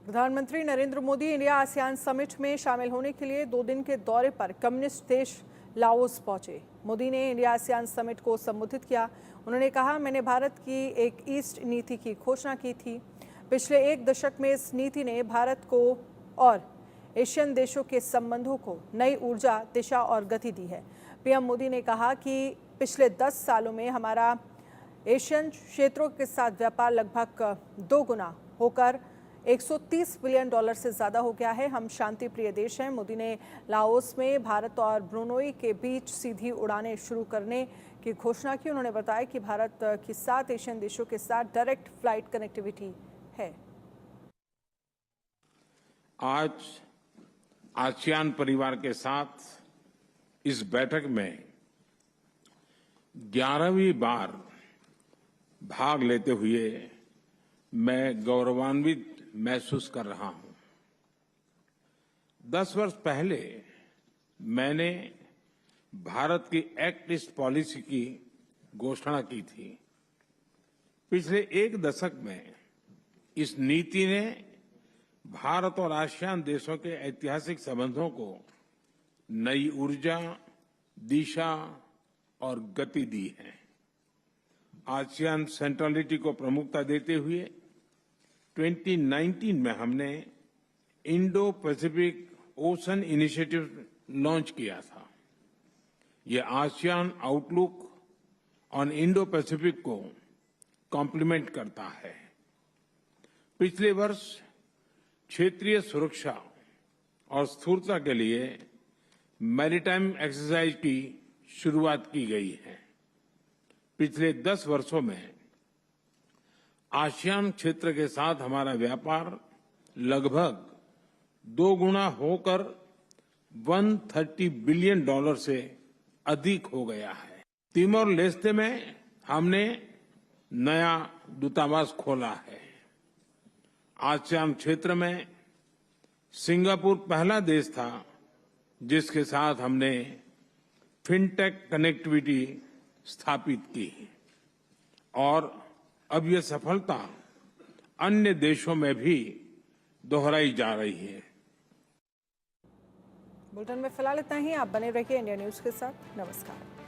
प्रधानमंत्री Narendra Modi India ASEAN summit में शामिल होने के लिए 2 दिन के दौरे पर कम्युनिस्ट देश लाओस पहुंचे। मोदी ने इंडिया आसियान समिट को संबोधित किया। उन्होंने कहा, मैंने भारत की एक ईस्ट नीति की घोषणा की थी। पिछले 1 दशक में इस नीति ने भारत को और एशियन देशों के संबंधों को नई ऊर्जा, दिशा और गति दी है। पीएम मोदी ने कहा कि पिछले 10 सालों में हमारा एशियन क्षेत्रों के साथ व्यापार लगभग 2 गुना होकर $130 बिलियन से ज्यादा हो गया है। हम शांति प्रिय देश हैं। मोदी ने लाओस में भारत और ब्रुनोई के बीच सीधी उड़ानें शुरू करने की घोषणा की। उन्होंने बताया कि भारत की 7 एशियन देशों के साथ डायरेक्ट फ्लाइट कनेक्टिविटी है। आज आसियान परिवार के साथ इस बैठक में 11वीं बार भाग लेते हुए मैं गौरवान्वित महसूस कर रहा हूं। 10 वर्ष पहले मैंने भारत की एक्ट ईस्ट पॉलिसी की घोषणा की थी। पिछले 1 दशक में इस नीति ने भारत और आसियान देशों के ऐतिहासिक संबंधों को नई ऊर्जा, दिशा और गति दी है। आसियान सेंट्रलिटी को प्रमुखता देते हुए 2019 में हमने Indo Pacific ocean initiative launch किया था। ये ASEAN outlook on Indo Pacific को कॉम्प्लीमेंट करता है। पिछले वर्ष क्षेत्रीय सुरक्षा और स्थिरता के लिए मैरीटाइम एक्सरसाइज की शुरुआत की गई है। पिछले 10 वर्षों में आसियान क्षेत्र के साथ हमारा व्यापार लगभग 2 गुना होकर $130 बिलियन से अधिक हो गया है। तिमोर लेस्ते में हमने नया दूतावास खोला है। आसियान क्षेत्र में सिंगापुर पहला देश था जिसके साथ हमने फिनटेक कनेक्टिविटी स्थापित की और अब ये सफलता अन्य देशों में भी दोहराई जा रही है। बुलेटिन में फिलहाल इतना ही। आप बने रहिए इंडिया न्यूज के साथ। नमस्कार।